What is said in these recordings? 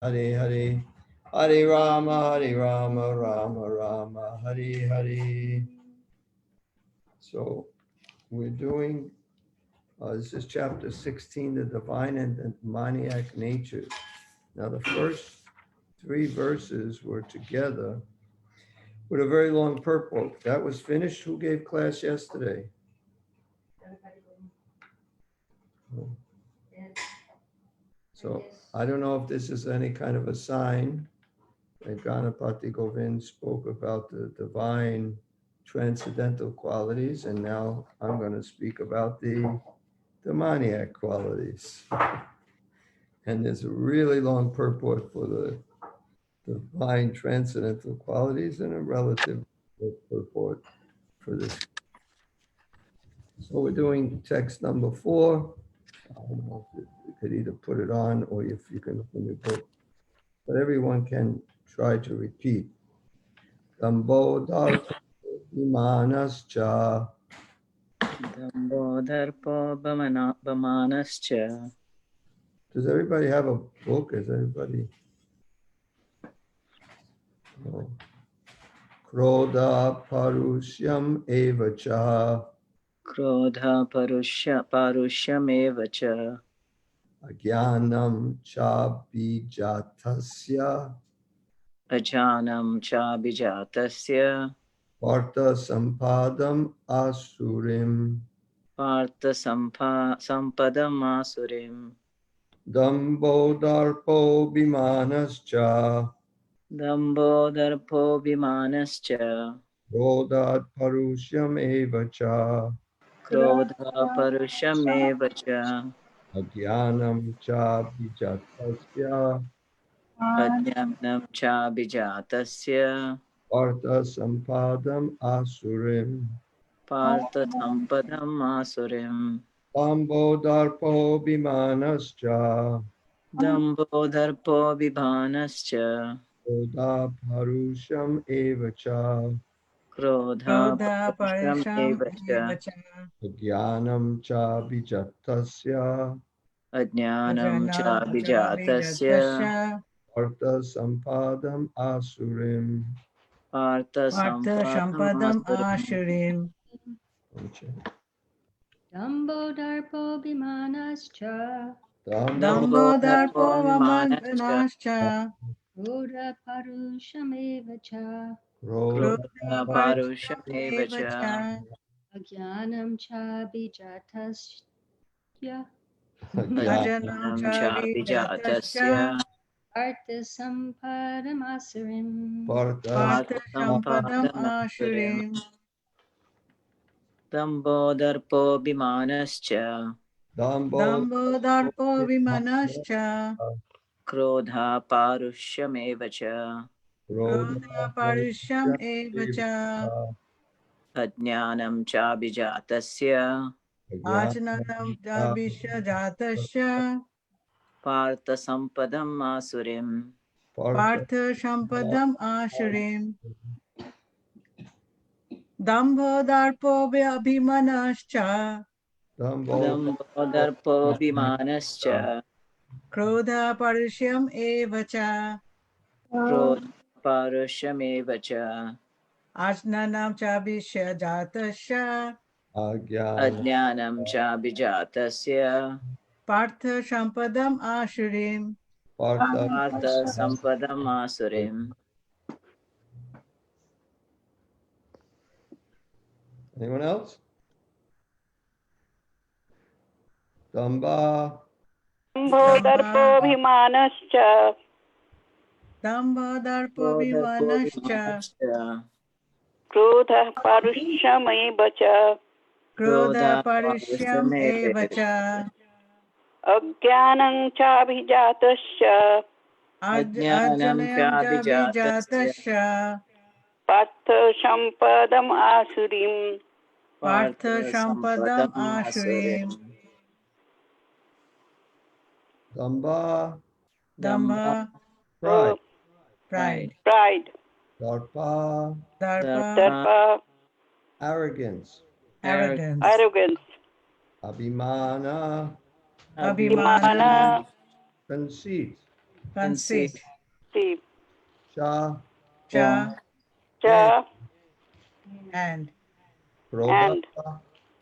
Hare Hare, Hare Rama, Rama Rama, Hare Hare. So we're doing, this is chapter 16, the divine and demoniac natures. Now the first 3 verses were together with a very long purport. That was finished. Who gave class yesterday? So I don't know if this is any kind of a sign that Ganapati Govind spoke about the divine transcendental qualities, and now I'm going to speak about the demoniac qualities. And there's a really long purport for the divine transcendental qualities and a relative purport for this. So we're doing text number 4. I don't know if you could either put it on or if you can open your book, but everyone can try to repeat. Dambodar Vimanascha. Dambodharpo Bamanascha. Does everybody have a book? Is everybody? No. Krodha Parushyam Evacha. Krodha Parusham Evacha. Agyanam Cha Bijatasya. Ajanam Cha Bijatasya. Partha Sampadam Asurim. Partha Sampadam Asurim. Dambodharpo Vimanascha. Dambodharpo Vimanascha. Krodhat Parushyam Evacha. Krodha Parusham Evacha. Agyanam Cha Bijatasya. Ajnanam Cha Bijatasya. Partha Sampadam Asurim. Partha Sampadam Asurim. Dambodharpo Vimanascha. Dambodharpo Vibhanascha. Krodha Parusham Evacha. Krodha Parusham Evacha. Agyanam Cha Bijatasya. Ajnanam Cha Bijatasya. Partha Sampadam Asurim. Partha Sampadam Asurim. Dambodharpo Vimanascha. Dambodharpo Vimanascha. Krodha Parusham Evacha. Krodha Parusham Evacha. Agyanam Cha Bijatasya. Ajnanam Cha Bijatasya. Partha Sampadam Asurim. Partha Sampadam Asurim. Dambodharpo Vimanascha. Dambodharpo Vimanascha. Krodha Parusham Evacha. Krodha Parusham Evacha. Ajnanam Cha Bijatasya. Ajnanam Cha Bijatasya. Partha Sampadam Asurim. Partha Sampadam Asurim. Dambodharpo Abhimanascha. Dambodharpo Vimanascha. Krodha Parusham Evacha. Krodha Parusham Evacha. Ajnanam Cha Bijatasya. Ajnanam Cha Bijatasya. Partha Sampadam Asurim. Partha Sampadam Asurim. Anyone else? Damba. Dambodharpo Vimanascha. Dambodharpo Vimanascha. Krodha Parusham Evacha. Krodha Parusham Evacha. Agyanam Cha Bijatasya. Ajnanam Cha Bijatasya. Partha Sampadam Asurim. Partha Sampadam Asurim. Damba. Damba. Pride. Darpa. Darpa. Arrogance. Arrogance. Abhimana. Abhimana. Conceit. conceit, Steve, Sha, cha, Cha, and Krodha, and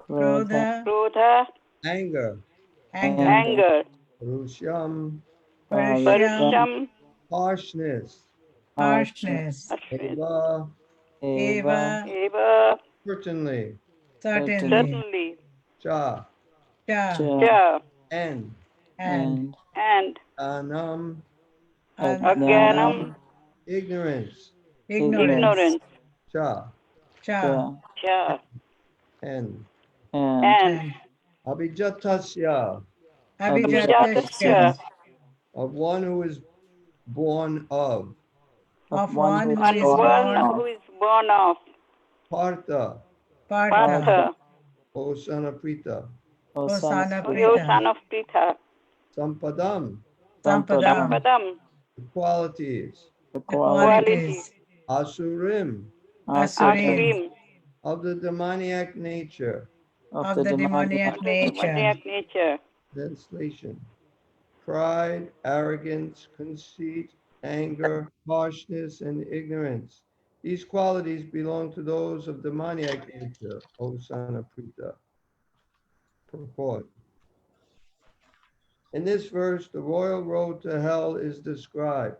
krodha, Krodha, anger, anger, anger, Rusham, parusham, Parusham, harshness, harshness, harshness, Eva, eva, Eva, certainly, certainly, certainly, Cha, cha, Cha, and and and Anam, anam, Agyanam, ignorance, ignorance, ignorance, Cha, cha, Cha, and and and Abhijatasya, abhijatasya, Vijatasya, of one who is born of, of one who and is one born, who is born of Partha, partha, Partha, O son of Prita, O son of O Prita, son of Pritha, Sampadam, Sampadam, Sampadam, the qualities, the qualities, qualities, Asurim, Asurim, Asurim, of the demoniac nature, of the demoniac of the nature, demoniac nature, translation, pride, arrogance, conceit, anger, harshness, and ignorance. These qualities belong to those of demoniac nature, O son of Prita. Purport. In this verse, the royal road to hell is described.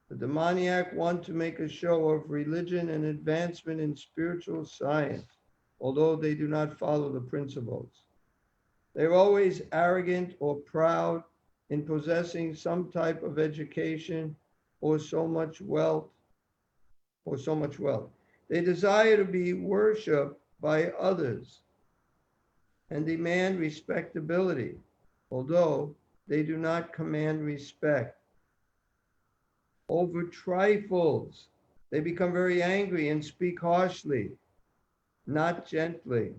The demoniac want to make a show of religion and advancement in spiritual science, although they do not follow the principles. They're always arrogant or proud in possessing some type of education or so much wealth. They desire to be worshipped by others and demand respectability, although they do not command respect. Over trifles, they become very angry and speak harshly, not gently.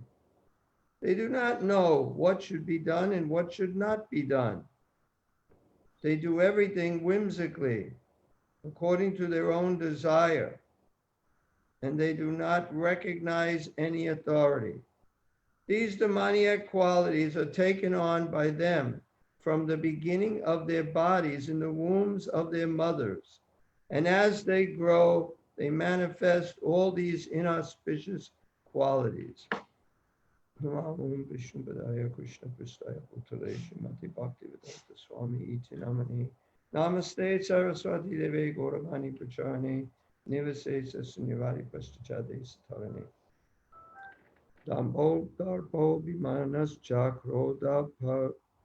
They do not know what should be done and what should not be done. They do everything whimsically, according to their own desire, and they do not recognize any authority. These demoniac qualities are taken on by them from the beginning of their bodies in the wombs of their mothers. And as they grow, they manifest all these inauspicious qualities. Namaste Saraswati Deve Gauravani Pracharane Nivase Sasunivari Pastachade Satarane Dambho Darpo Vimanas Chakroda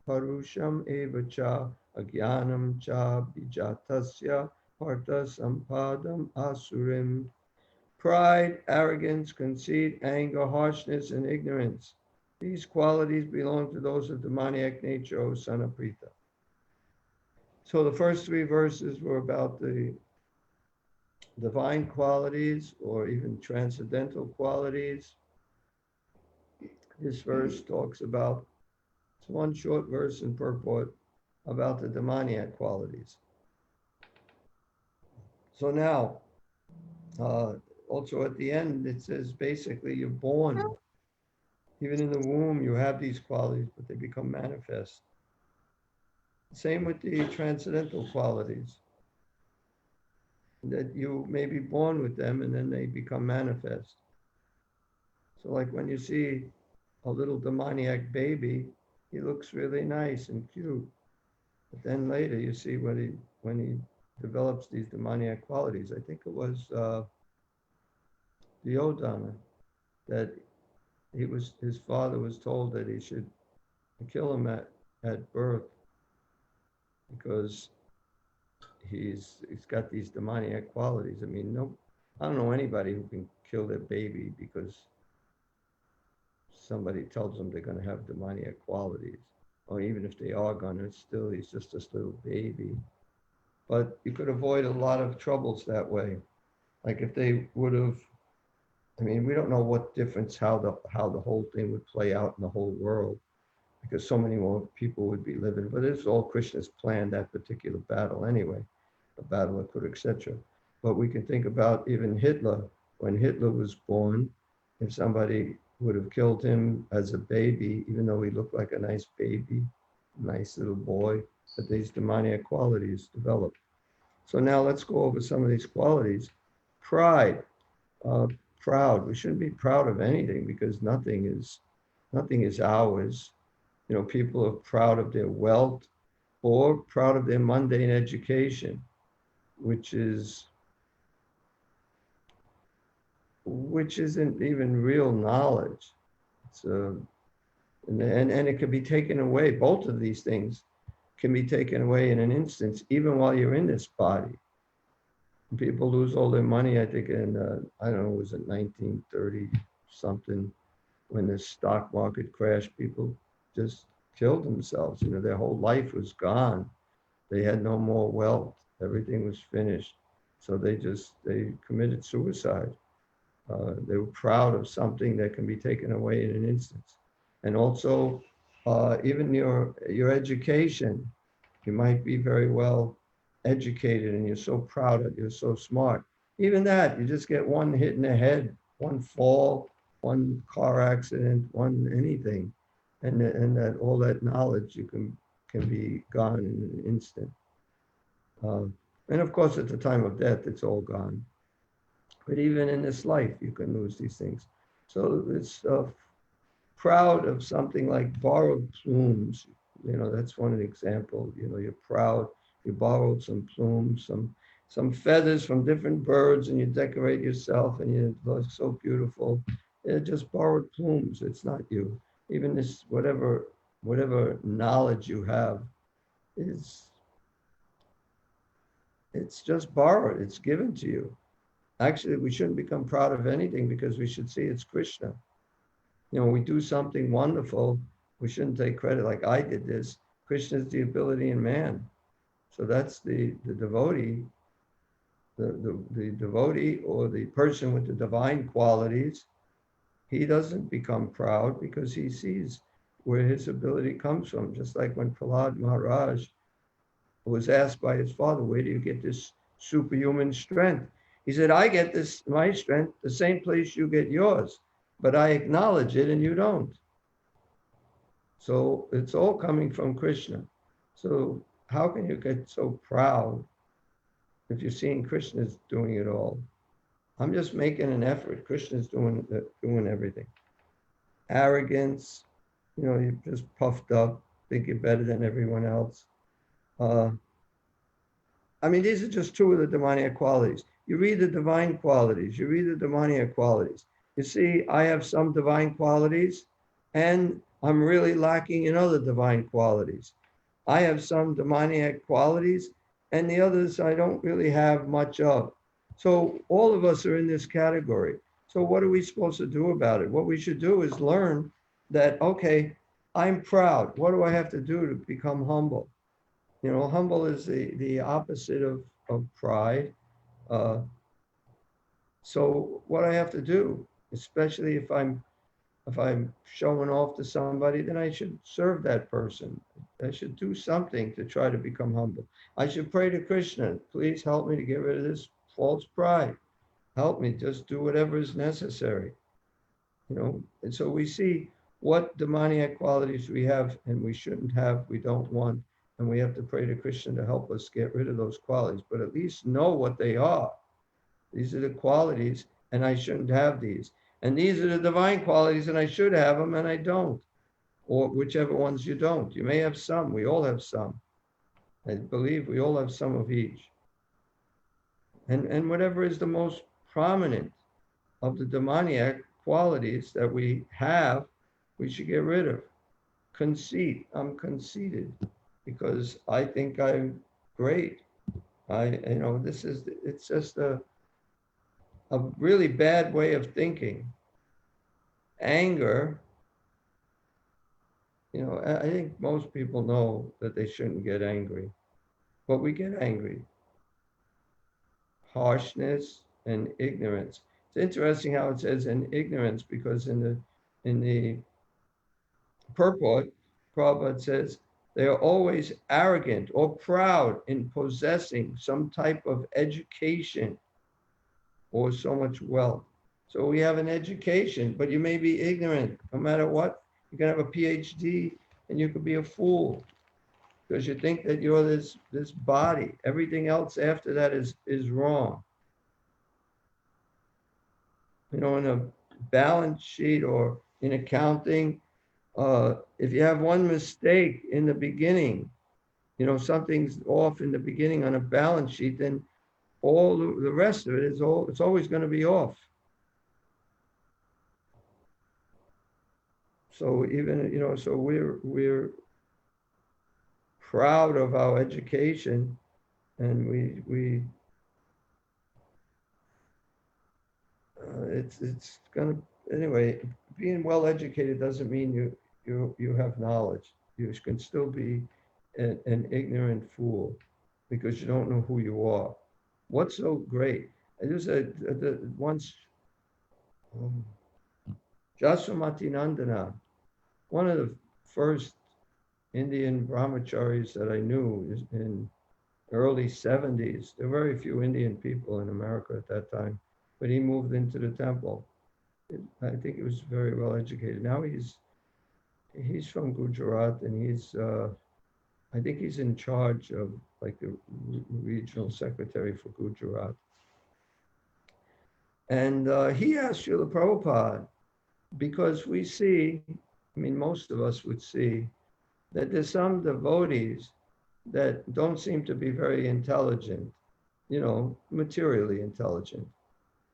Parusham Evacha Agyanam Cha Bijatasya Partha Sampadam Asurim. Pride, arrogance, conceit, anger, harshness, and ignorance. These qualities belong to those of demoniac nature, O son of Prita. So the first three verses were about the divine qualities or even transcendental qualities. This verse talks about, it's one short verse in purport, about the demoniac qualities. So now, also at the end, it says basically you're born. Even in the womb, you have these qualities, but they become manifest. Same with the transcendental qualities, that you may be born with them and then they become manifest. So like when you see a little demoniac baby, he looks really nice and cute. But then later you see when he develops these demoniac qualities. I think it was Duryodhana, that his father was told that he should kill him at birth because he's got these demoniac qualities. I mean, I don't know anybody who can kill their baby because somebody tells them they're going to have demoniac qualities, or even if they are going to, still he's just this little baby. But you could avoid a lot of troubles that way. Like if they would have, I mean, we don't know what difference, how the whole thing would play out in the whole world, because so many more people would be living. But it's all Krishna's plan, that particular battle anyway, the battle of Kurukshetra, etc. But we can think about even Hitler. When Hitler was born, if somebody would have killed him as a baby, even though he looked like a nice baby, nice little boy, that these demoniac qualities develop. So now let's go over some of these qualities. Pride, proud. We shouldn't be proud of anything because nothing is ours. You know, people are proud of their wealth or proud of their mundane education, which isn't even real knowledge. It's and it can be taken away. Both of these things can be taken away in an instant, even while you're in this body. People lose all their money, I think, in, I don't know, was it 1930 something, when the stock market crashed, people just killed themselves. You know, their whole life was gone. They had no more wealth. Everything was finished. So they committed suicide. They were proud of something that can be taken away in an instant. And also, even your education, you might be very well educated and you're so proud that you're so smart. Even that, you just get one hit in the head, one fall, one car accident, one anything, and that all that knowledge you can be gone in an instant. And of course, at the time of death, it's all gone. But even in this life, you can lose these things. So it's proud of something like borrowed plumes. You know, that's one example. You know, you're proud. You borrowed some plumes, some feathers from different birds, and you decorate yourself, and you look so beautiful. They're just borrowed plumes. It's not you. Even this, whatever knowledge you have, it's just borrowed. It's given to you. Actually, we shouldn't become proud of anything because we should see it's Krishna. You know, we do something wonderful, we shouldn't take credit like I did this. Krishna is the ability in man. So that's the devotee, the devotee or the person with the divine qualities. He doesn't become proud because he sees where his ability comes from. Just like when Prahlad Maharaj was asked by his father, where do you get this superhuman strength? He said, I get my strength, the same place you get yours, but I acknowledge it and you don't. So it's all coming from Krishna. So how can you get so proud if you're seeing Krishna's doing it all? I'm just making an effort. Krishna's doing everything. Arrogance, you know, you're just puffed up, think you're better than everyone else. I mean, these are just two of the demoniac qualities. You read the divine qualities, you read the demoniac qualities. You see, I have some divine qualities and I'm really lacking in other divine qualities. I have some demoniac qualities and the others I don't really have much of. So all of us are in this category. So what are we supposed to do about it? What we should do is learn that, okay, I'm proud. What do I have to do to become humble? You know, humble is the opposite of pride. So what I have to do, especially if I'm showing off to somebody, then I should serve that person. I should do something to try to become humble. I should pray to Krishna, please help me to get rid of this false pride. Help me, just do whatever is necessary. You know, and so we see what demoniac qualities we have and we shouldn't have, we don't want, and we have to pray to Krishna to help us get rid of those qualities, but at least know what they are. These are the qualities, and I shouldn't have these. And these are the divine qualities, and I should have them, and I don't. Or whichever ones you don't. You may have some. We all have some. I believe we all have some of each. And whatever is the most prominent of the demoniac qualities that we have, we should get rid of. Conceit. I'm conceited because I think I'm great. It's just a really bad way of thinking. Anger, you know, I think most people know that they shouldn't get angry, but we get angry. Harshness and ignorance. It's interesting how it says in ignorance, because in the purport, Prabhupada says, they are always arrogant or proud in possessing some type of education or so much wealth. So we have an education, but you may be ignorant. No matter what, you can have a PhD and you could be a fool. because you think that you're this body. Everything else after that is wrong. You know, in a balance sheet or in accounting, if you have one mistake in the beginning, you know, something's off in the beginning on a balance sheet, then all the rest of it it's always going to be off. So even, you know, so we're proud of our education, and we it's gonna, anyway, being well educated doesn't mean you have knowledge. You can still be an ignorant fool because you don't know who you are. What's so great? I just once Jaswamati Nandana, one of the first Indian brahmacharis that I knew is in early 70s. There were very few Indian people in America at that time, but he moved into the temple. I think he was very well educated. Now he's from Gujarat, and he's I think he's in charge of like the regional secretary for Gujarat. And he asked Srila Prabhupada, because we see, I mean, most of us would see that there's some devotees that don't seem to be very intelligent, you know, materially intelligent.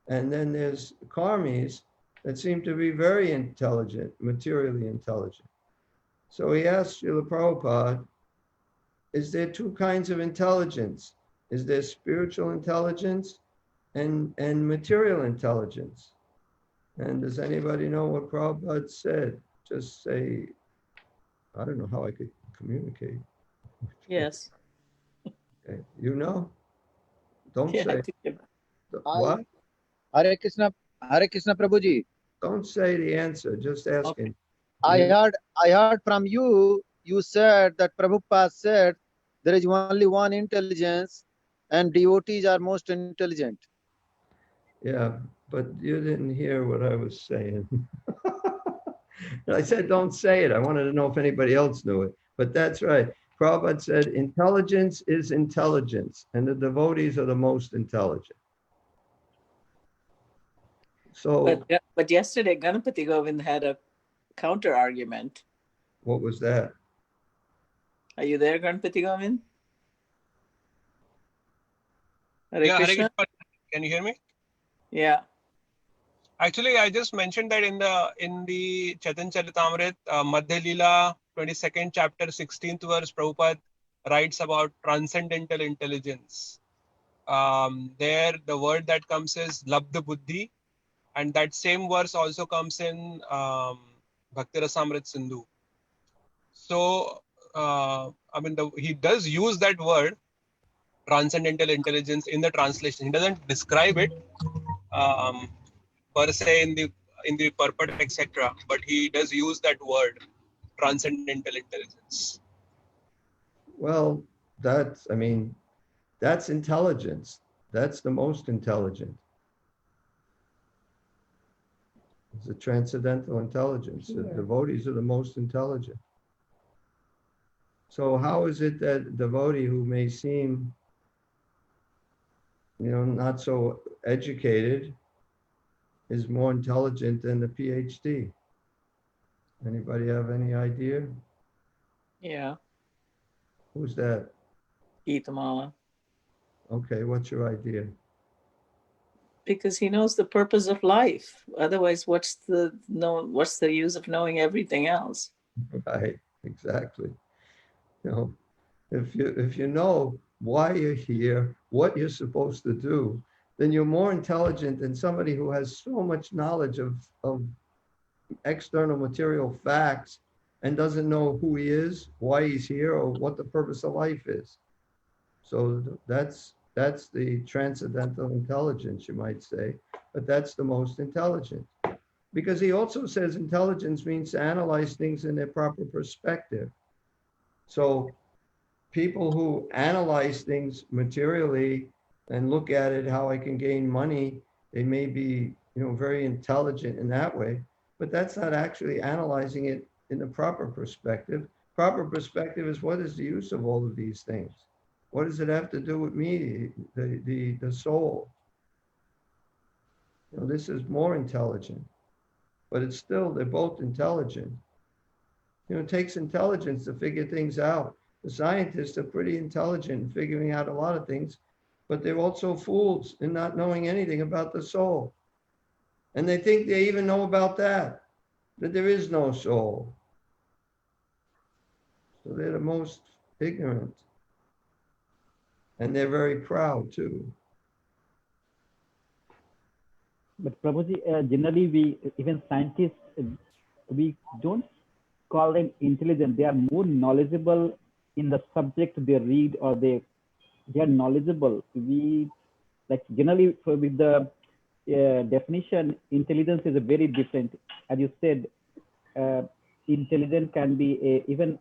And then there's karmis that seem to be very intelligent, materially intelligent. So he asked Srila Prabhupada, is there two kinds of intelligence? Is there spiritual intelligence and material intelligence? And does anybody know what Prabhupada said? Just say, I don't know how I could communicate. Yes. Okay. You know? Don't Yeah, I say. think it- What? Hare Krishna Prabhuji. Don't say the answer. Just ask him. I Yeah. heard from you. You said that Prabhupada said there is only one intelligence, and devotees are most intelligent. Yeah, but you didn't hear what I was saying. I said, don't say it. I wanted to know if anybody else knew it. But that's right. Prabhupada said, intelligence is intelligence, and the devotees are the most intelligent. So But yesterday, Ganapati Govind had a counter argument. what was that? Are you there, Ganapati Govind? Hare Yeah, Hare Krishna? Krishna. Can you hear me? Yeah. Actually, I just mentioned that in the Chaitanya Charitamrita, Madhya Leela, 22nd chapter, 16th verse, Prabhupada writes about transcendental intelligence. There, the word that comes is Labdha Buddhi, and that same verse also comes in Bhakti Rasamrita Sindhu. So, I mean, he does use that word, transcendental intelligence, in the translation. He doesn't describe it per se in the purport, etc. But he does use that word, transcendental intelligence. Well, that's intelligence. That's the most intelligent. It's a transcendental intelligence. The devotees are the most intelligent. So how is it that a devotee who may seem, you know, not so educated is more intelligent than the PhD? Anybody have any idea? Yeah. Who's that? Geetamala. Okay, what's your idea? Because he knows the purpose of life. Otherwise, what's the use of knowing everything else? Right, exactly. You know, if you know why you're here, what you're supposed to do, then you're more intelligent than somebody who has so much knowledge of external material facts and doesn't know who he is, why he's here, or what the purpose of life is. So that's the transcendental intelligence, you might say, but that's the most intelligent. Because he also says intelligence means to analyze things in their proper perspective. So people who analyze things materially and look at it, how I can gain money, they may be, you know, very intelligent in that way, but that's not actually analyzing it in the proper perspective. proper perspective is, what is the use of all of these things? What does it have to do with me, the soul? You know, this is more intelligent, but it's still, they're both intelligent. You know, it takes intelligence to figure things out. The scientists are pretty intelligent in figuring out a lot of things, but they're also fools in not knowing anything about the soul. And they think they even know about that there is no soul. So they're the most ignorant. And they're very proud too. But Prabhuji, generally we, even scientists, we don't call them intelligent. They are more knowledgeable in the subject they read, or they are knowledgeable. We, like, generally with the definition, intelligence is a very different. As you said, intelligent can be even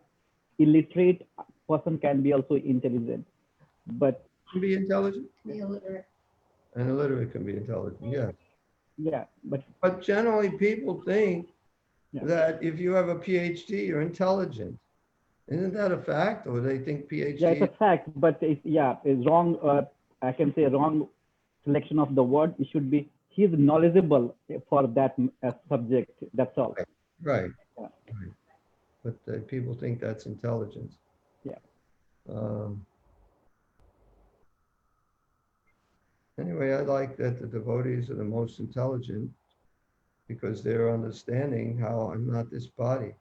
illiterate person can be also intelligent. But Can be intelligent? The illiterate. And illiterate can be intelligent, yeah. yeah, But generally people think Yeah. that if you have a PhD, you're intelligent. Isn't that a fact? Or they think PhD? yeah, it's a fact. But it's wrong. I can say wrong selection of the word. It should be he's knowledgeable for that subject. That's all. Right. Yeah. Right. But people think that's intelligence. Yeah. Anyway, I like that the devotees are the most intelligent because they're understanding how I'm not this body.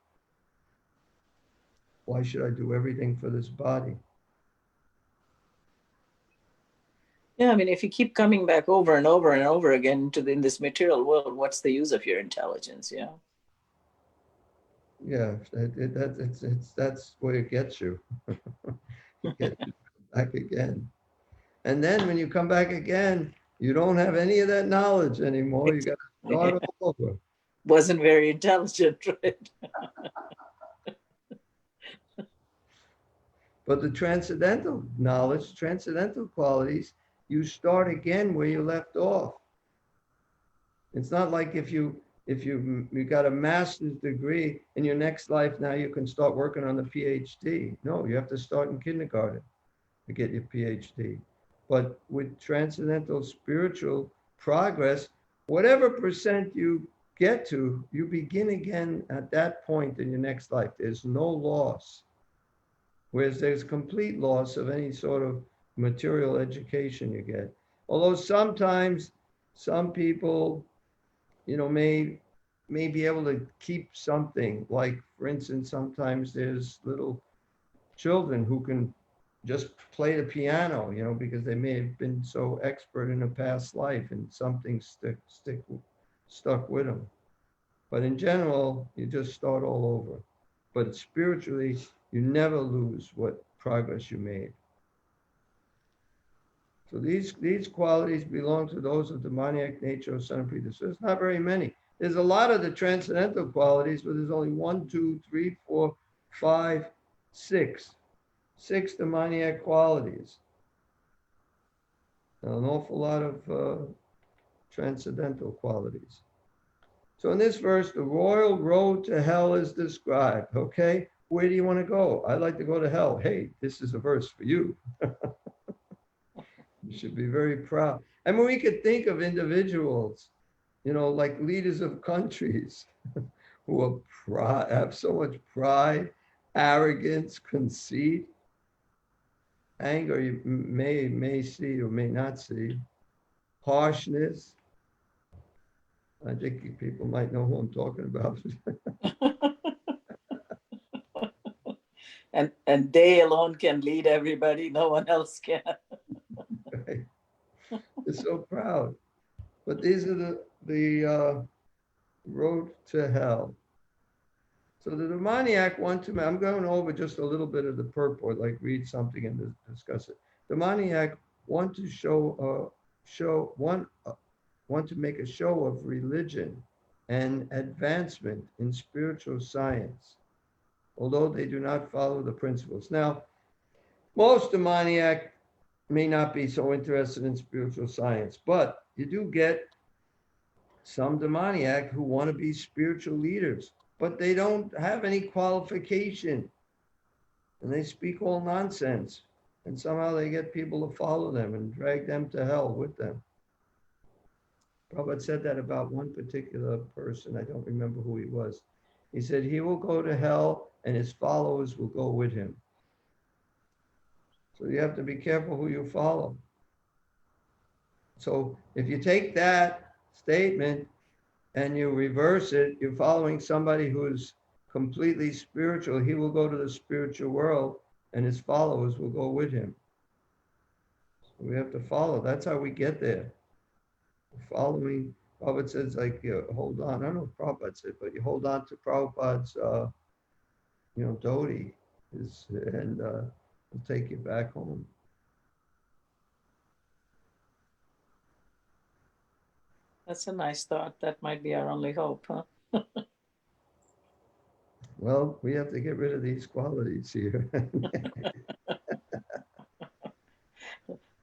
Why should I do everything for this body? Yeah, I mean, if you keep coming back over and over and over again in this material world, what's the use of your intelligence? Yeah. Yeah, that's where it gets you. It gets you back again. And then when you come back again, you don't have any of that knowledge anymore. You got to start all over. Wasn't very intelligent, right? But the transcendental knowledge, transcendental qualities, you start again where you left off. It's not like if you got a master's degree in your next life, now you can start working on the PhD. No, you have to start in kindergarten to get your PhD. But with transcendental spiritual progress, whatever percent you get to, you begin again at that point in your next life. There's no loss. Whereas there's complete loss of any sort of material education you get. Although sometimes some people, you know, may be able to keep something. Like, for instance, sometimes there's little children who can just play the piano, you know, because they may have been so expert in a past life and something stuck with them. But in general, you just start all over. But spiritually, you never lose what progress you made. So these qualities belong to those of demoniac nature or son of previous. So there's not very many. There's a lot of the transcendental qualities, but there's only 1, 2, 3, 4, 5, 6. 6 demoniac qualities. Now, an awful lot of transcendental qualities. So in this verse, the royal road to hell is described, okay? Where do you want to go? I'd like to go to hell. Hey, this is a verse for you. You should be very proud. I mean, we could think of individuals, you know, like leaders of countries who have so much pride, arrogance, conceit, anger you may see or may not see, harshness. I think people might know who I'm talking about. and they alone can lead everybody. No one else can. Right. They're so proud. But these are the road to hell. So the demoniac want to, I'm going over just a little bit of the purport, like read something and discuss it. Demoniac want to want to make a show of religion and advancement in spiritual science, although they do not follow the principles. Now, most demoniac may not be so interested in spiritual science, but you do get some demoniac who want to be spiritual leaders, but they don't have any qualification and they speak all nonsense. And somehow they get people to follow them and drag them to hell with them. Prabhupada said that about one particular person. I don't remember who he was. He said he will go to hell and his followers will go with him. So you have to be careful who you follow. So if you take that statement and you reverse it, you're following somebody who's completely spiritual. He will go to the spiritual world and his followers will go with him. So we have to follow. That's how we get there. Following, Prabhupada says, like, you hold on. I don't know if Prabhupada said, but you hold on to Prabhupada's, dhoti, and it'll take you back home. That's a nice thought. That might be our only hope, huh? Well, we have to get rid of these qualities here.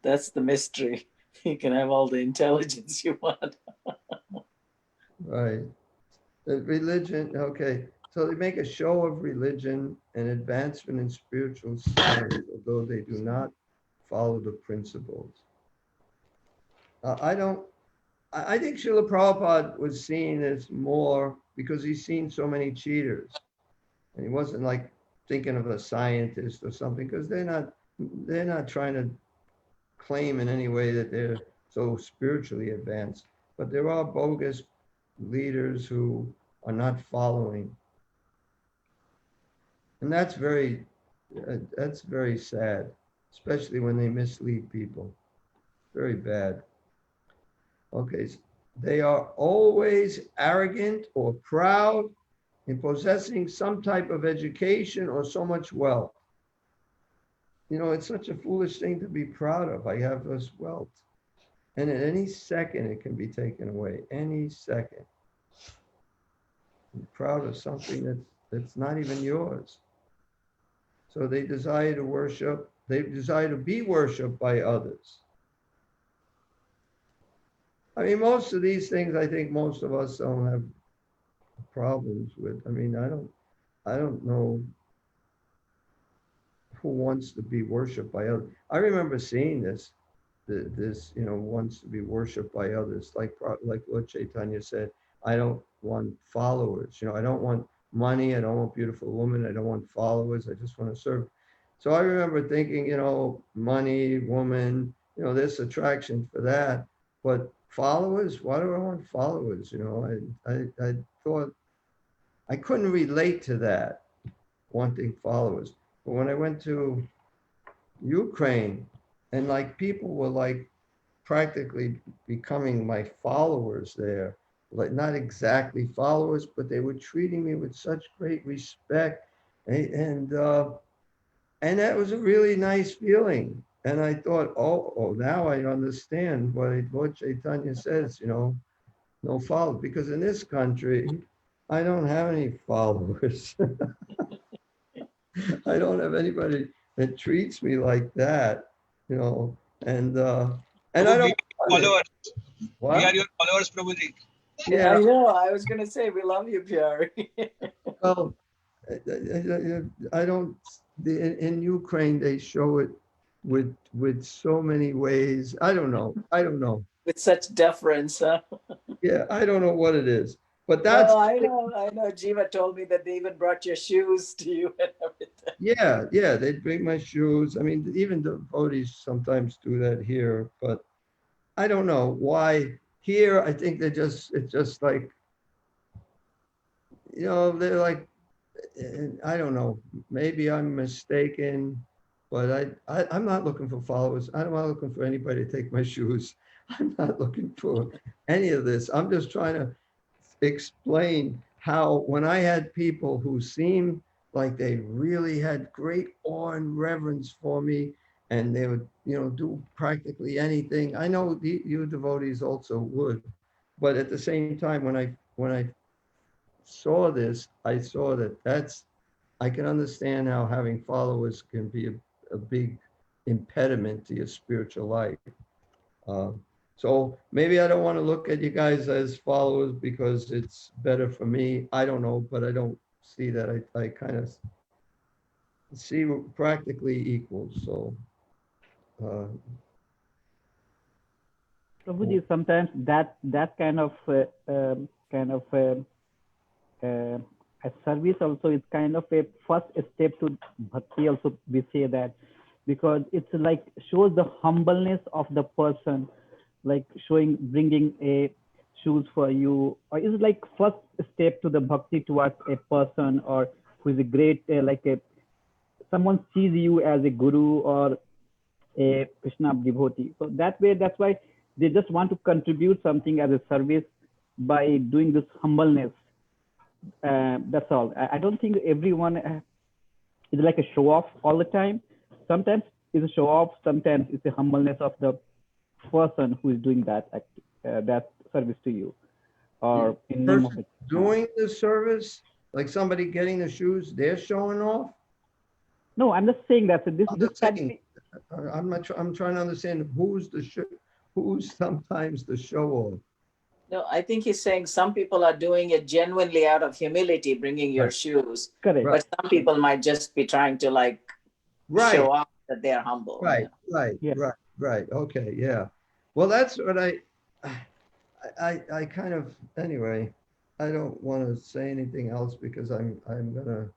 That's the mystery. You can have all the intelligence you want. Right. The religion, okay. So they make a show of religion and advancement in spiritual science, although they do not follow the principles. I think Srila Prabhupada was seen as more because he's seen so many cheaters. And he wasn't like thinking of a scientist or something, because they're not trying to claim in any way that they're so spiritually advanced. But there are bogus leaders who are not following. And that's very sad, especially when they mislead people. Very bad. Okay, so they are always arrogant or proud in possessing some type of education or so much wealth. It's such a foolish thing to be proud of. I have this wealth. And at any second, it can be taken away. Any second. You're proud of something that's not even yours. So they desire to worship. They desire to be worshiped by others. I mean, most of these things, I think most of us don't have problems with. I mean, I don't know who wants to be worshipped by others. I remember seeing this wants to be worshipped by others. Like Lord Chaitanya said, I don't want followers. I don't want money. I don't want beautiful women. I don't want followers. I just want to serve. So I remember thinking, money, woman, there's attraction for that. But followers, why do I want followers? I thought I couldn't relate to that, wanting followers. But when I went to Ukraine and people were practically becoming my followers there, not exactly followers, but they were treating me with such great respect. And that was a really nice feeling. And I thought, oh, now I understand what Lord Chaitanya says, no followers. Because in this country, I don't have any followers. I don't have anybody that treats me like that, and I don't. Followers. What? We are your followers, Prabhuji. Yeah. I know. I was going to say, we love you, Pyari. Well, I don't. In Ukraine, they show it with so many ways. I don't know. With such deference, huh? Yeah, I don't know what it is, but that's. Oh, I know. Jiva told me that they even brought your shoes to you and everything. Yeah, they'd bring my shoes. I mean, even the devotees sometimes do that here, but I don't know why. Here, I think it's just like, they're like, I don't know, maybe I'm mistaken, but I'm not looking for followers. I'm not looking for anybody to take my shoes. I'm not looking for any of this. I'm just trying to explain how when I had people who seemed like they really had great awe and reverence for me, and they would, do practically anything. I know you devotees also would, but at the same time, when I saw this, I saw that I can understand how having followers can be a big impediment to your spiritual life. So maybe I don't want to look at you guys as followers because it's better for me. I don't know, but I don't see that. I kind of see, we're practically equal. So, Prabhuji, sometimes that kind of a service also is kind of a first step to bhakti. Also, we say that because it's like shows the humbleness of the person, like bringing a shoes for you, or is like first step to the bhakti towards a person or who is a great someone sees you as a guru or a Krishna devotee. So that way, that's why they just want to contribute something as a service by doing this humbleness. That's all. I don't think everyone is like a show off all the time. Sometimes it's a show off. Sometimes it's a humbleness of the person who is doing that that service to you, or in name of it. Doing the service, like somebody getting the shoes, they're showing off. No, I'm just saying that I'm trying to understand who's sometimes the show off. No, I think he's saying some people are doing it genuinely out of humility, bringing your shoes. Correct. But some people might just be trying to show off that they are humble. Right, yeah. right. Okay, yeah. Well, that's what I kind of, anyway, I don't want to say anything else because I'm gonna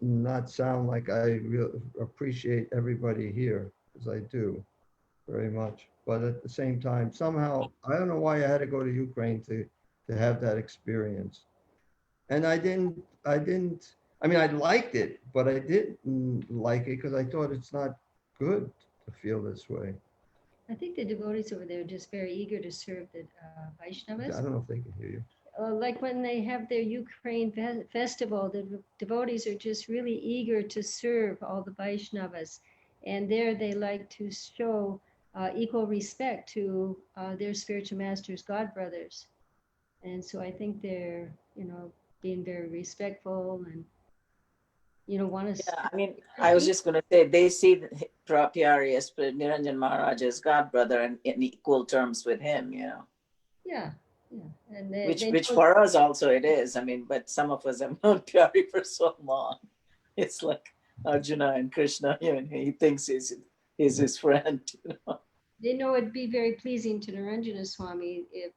not sound like I really appreciate everybody here, because I do very much. But at the same time, somehow, I don't know why I had to go to Ukraine to have that experience. And I mean, I liked it, but I didn't like it because I thought it's not good to feel this way. I think the devotees over there are just very eager to serve the Vaishnavas. I don't know if they can hear you. Like when they have their Ukraine festival, the devotees are just really eager to serve all the Vaishnavas. And there they like to show equal respect to their spiritual masters, God brothers. And so I think they're, being very respectful and, want to. Yeah, I mean, I was just going to say, they see Pyari as Niranjan Maharaj as God brother and in equal terms with him, Yeah. And which for us also it is. I mean, but some of us have known Pyari for so long. It's like Arjuna and Krishna, he thinks he's his friend. They know it'd be very pleasing to Niranjana Swami if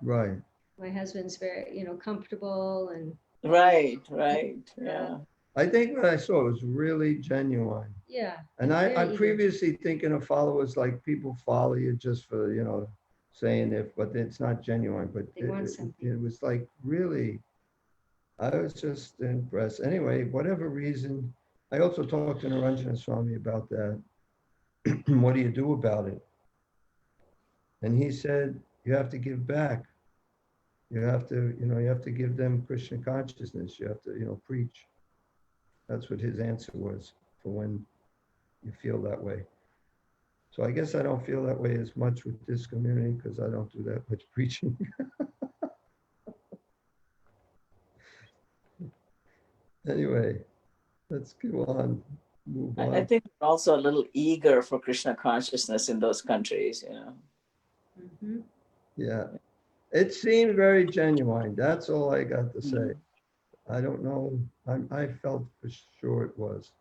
right. My husband's very, comfortable and. Right. Yeah. I think what I saw was really genuine. Yeah. And I'm previously thinking of followers like people follow you just for, saying but it's not genuine. But it was like really, I was just impressed. Anyway, whatever reason, I also talked to Niranjana Swami about that. What do you do about it? And he said, you have to give back. You have to give them Krishna consciousness. You have to, preach. That's what his answer was for when you feel that way. So I guess I don't feel that way as much with this community because I don't do that much preaching. Anyway, let's go on. Move on. I think we're also a little eager for Krishna consciousness in those countries, Mm-hmm. Yeah. It seemed very genuine. That's all I got to say. I don't know. I felt for sure it was.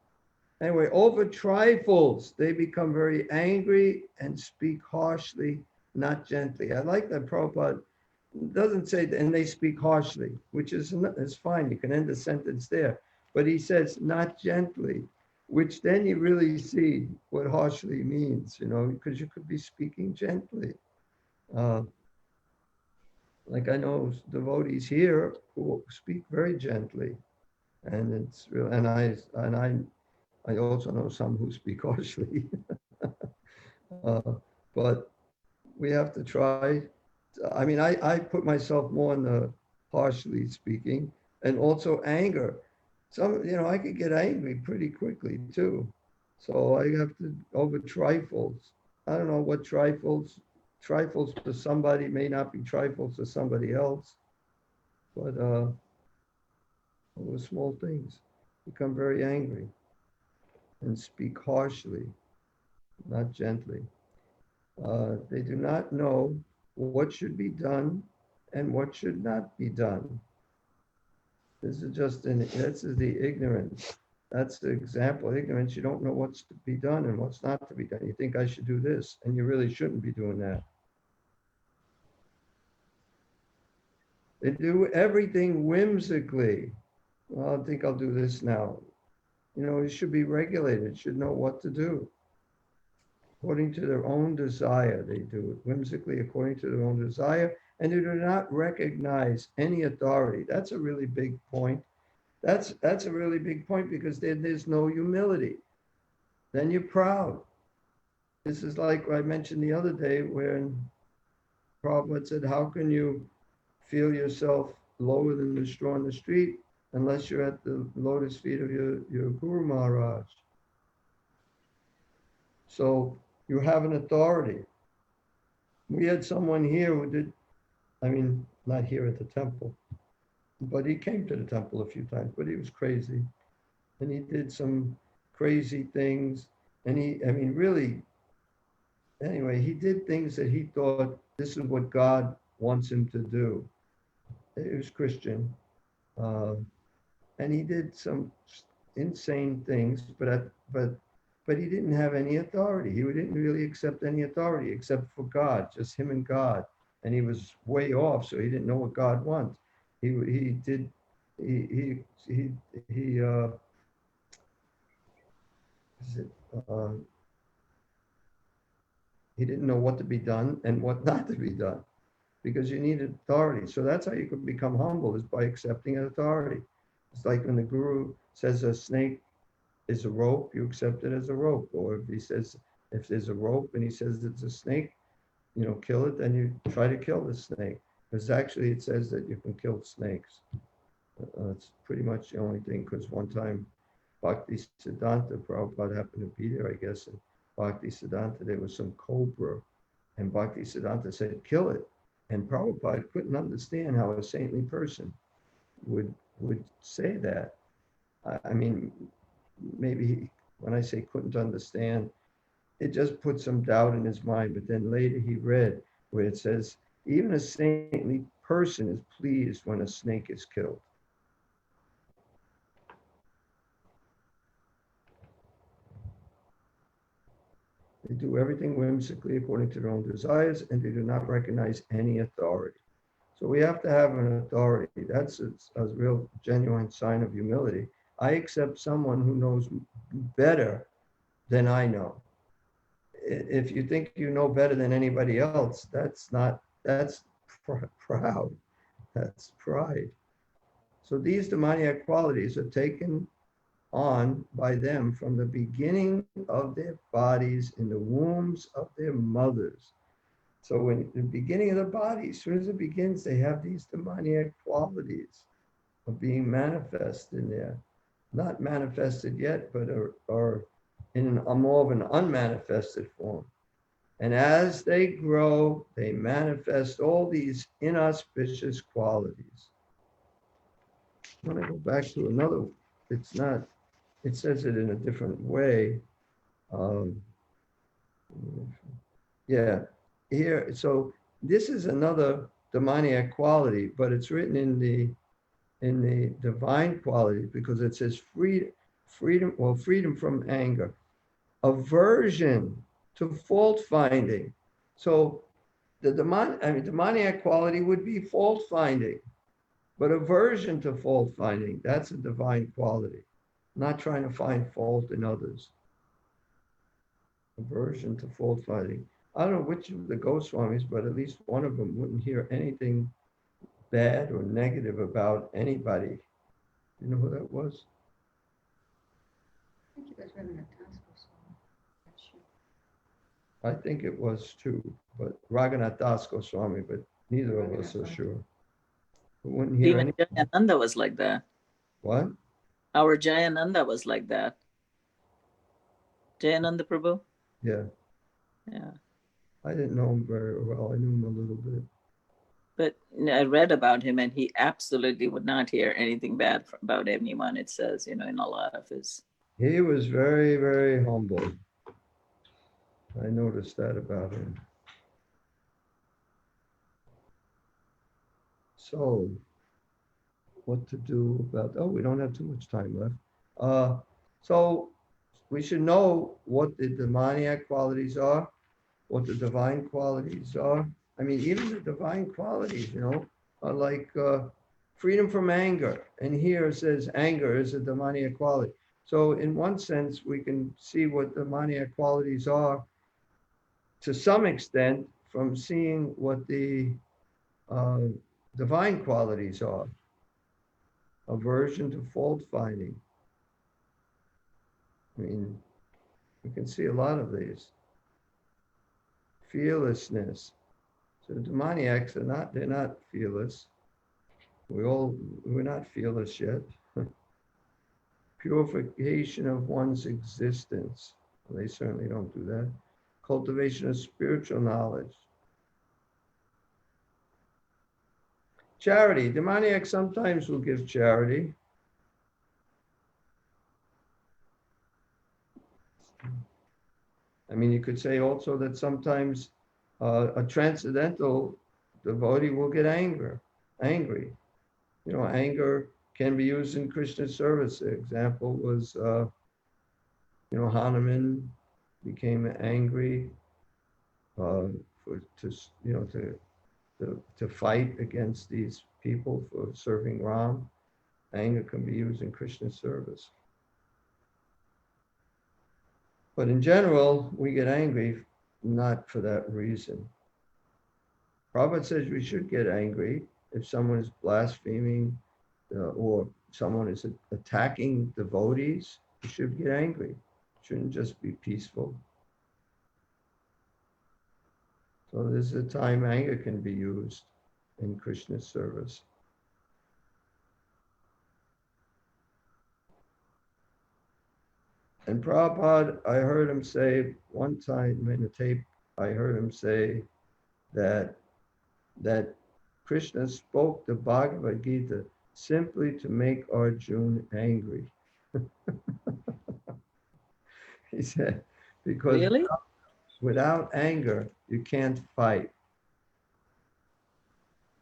Anyway, over trifles, they become very angry and speak harshly, not gently. I like that Prabhupada doesn't say, and they speak harshly, which is fine. You can end the sentence there. But he says, not gently, which then you really see what harshly means, because you could be speaking gently. Like I know devotees here who speak very gently, and it's real. And I also know some who speak harshly. But we have to try. I mean, I put myself more in the harshly speaking, and also anger. Some, I could get angry pretty quickly too. So I have to over trifles. I don't know what trifles to somebody may not be trifles to somebody else, but over small things, become very angry and speak harshly, not gently. They do not know what should be done and what should not be done. This is the ignorance. That's the example. Ignorance, you don't know what's to be done and what's not to be done. You think I should do this, and you really shouldn't be doing that. They do everything whimsically. Well, I think I'll do this now. You know, it should be regulated, should know what to do. According to their own desire, they do it whimsically according to their own desire, and they do not recognize any authority. That's a really big point. That's a really big point, because then there's no humility. Then you're proud. This is like I mentioned the other day when Prabhupada said, how can you feel yourself lower than the straw on the street unless you're at the lotus feet of your Guru Maharaj? So you have an authority. We had someone here who did, I mean, not here at the temple, but he came to the temple a few times, but he was crazy. And he did some crazy things. And I mean, really, anyway, he did things that he thought this is what God wants him to do. He was Christian. And he did some insane things, but he didn't have any authority. He didn't really accept any authority except for God, just him and God. And he was way off, so he didn't know what God wants. He didn't know what to be done and what not to be done, because you need authority. So that's how you can become humble, is by accepting an authority. It's like when the Guru says a snake is a rope, you accept it as a rope. Or if he says, if there's a rope and he says it's a snake, you know, kill it, then you try to kill the snake. Because actually it says that you can kill snakes. It's pretty much the only thing, because one time Bhakti Siddhanta, Prabhupada happened to be there, I guess, and Bhakti Siddhanta, there was some cobra, and Bhakti Siddhanta said, kill it. And Prabhupada couldn't understand how a saintly person would say that. I mean, maybe when I say couldn't understand, it just put some doubt in his mind. But then later he read where it says, even a saintly person is pleased when a snake is killed. They do everything whimsically according to their own desires, and they do not recognize any authority. So we have to have an authority. That's a real genuine sign of humility. I accept someone who knows better than I know. If you think you know better than anybody else, that's proud. That's pride. So these demoniac qualities are taken on by them from the beginning of their bodies in the wombs of their mothers. So when the beginning of the body, as soon as it begins, they have these demoniac qualities of being manifest in there. Not manifested yet, but are in a more of an unmanifested form. And as they grow, they manifest all these inauspicious qualities. I want to go back to another, it says it in a different way. Yeah, here, so this is another demoniac quality, but it's written in the divine quality, because it says freedom from anger, aversion to fault finding. So the demoniac quality would be fault finding, but aversion to fault finding, that's a divine quality. Not trying to find fault in others. Aversion to fault finding. I don't know which of the Goswamis, but at least one of them wouldn't hear anything bad or negative about anybody. You know who that was? I think it was Reverend Tasco. I think it was too, but Raghunath Das Goswami, but neither of us are sure. Who wouldn't hear Even anything. Jayananda was like that. What? Our Jayananda was like that. Jayananda Prabhu? Yeah. Yeah. I didn't know him very well. I knew him a little bit. But I read about him, and he absolutely would not hear anything bad about anyone, it says, in a lot of his. He was very, very humble. I noticed that about him. So, what to do about, we don't have too much time left. So we should know what the demoniac qualities are, what the divine qualities are. I mean, even the divine qualities, are like freedom from anger. And here it says anger is a demoniac quality. So in one sense, we can see what demoniac qualities are to some extent from seeing what the divine qualities are. Aversion to fault finding. I mean, we can see a lot of these. Fearlessness. So the demoniacs they're not fearless. We're not fearless yet. Purification of one's existence. Well, they certainly don't do that. Cultivation of spiritual knowledge. Charity. Demoniacs sometimes will give charity. I mean, you could say also that sometimes a transcendental devotee will get angry. Anger can be used in Krishna service. The example was, Hanuman became angry to fight against these people for serving Ram. Anger can be used in Krishna service. But in general, we get angry not for that reason. Prabhupada says we should get angry if someone is blaspheming or someone is attacking devotees. We should get angry. It shouldn't just be peaceful. So there's a time anger can be used in Krishna's service. And Prabhupada, I heard him say one time in a tape, I heard him say that Krishna spoke the Bhagavad Gita simply to make Arjuna angry. He said, because Really? without anger, you can't fight.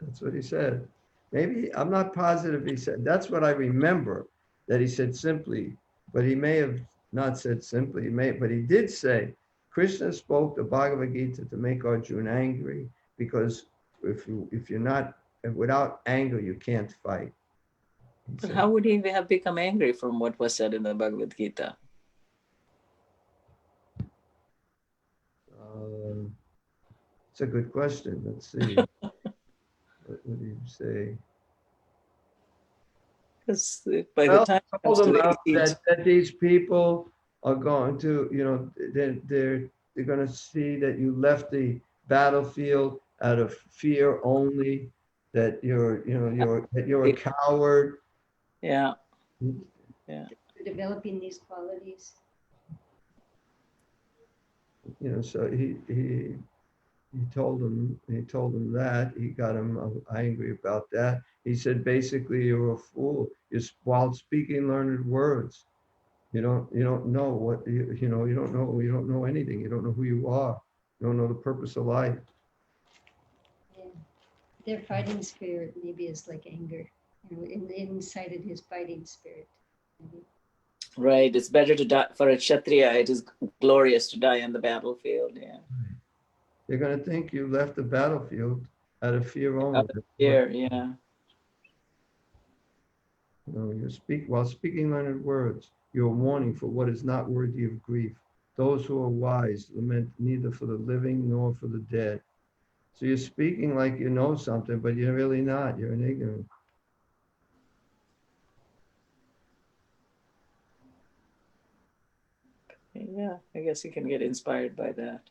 That's what he said. Maybe, I'm not positive he said, that's what I remember, that he said simply, but he may have not said simply, but he did say, Krishna spoke the Bhagavad Gita to make Arjuna angry, because if you're not, without anger, you can't fight. But how would he have become angry from what was said in the Bhagavad Gita? It's a good question. Let's see. What would you say? Because by the time it comes to the 18th, that these people are going to, they're going to see that you left the battlefield out of fear only, that you're a coward. Yeah. Developing these qualities. So he told him that. He got him angry about that. He said, basically, you're a fool. While speaking learned words, you don't know what you don't know anything. You don't know who you are. You don't know the purpose of life. Yeah. Their fighting spirit maybe is like anger. Inside of his fighting spirit. Maybe. Right. It's better to die for a Kshatriya. It is glorious to die on the battlefield. Yeah. They're going to think you left the battlefield out of fear only. Out of fear, yeah. While speaking learned words, you're warning for what is not worthy of grief. Those who are wise lament neither for the living nor for the dead. So you're speaking like you know something, but you're really not. You're an ignorant. Yeah, I guess you can get inspired by that.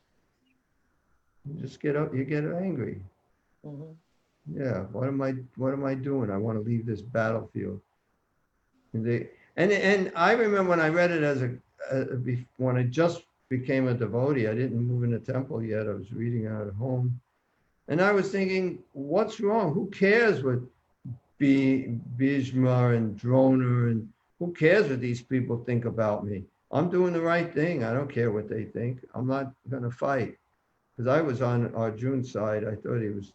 You just get angry. Mm-hmm. Yeah, what am I doing? I want to leave this battlefield. And I remember when I read it when I just became a devotee, I didn't move in the temple yet. I was reading it at home, and I was thinking, what's wrong? Who cares what Bhishma and Drona and who cares what these people think about me? I'm doing the right thing. I don't care what they think. I'm not going to fight. Because I was on Arjun's side. I thought he was,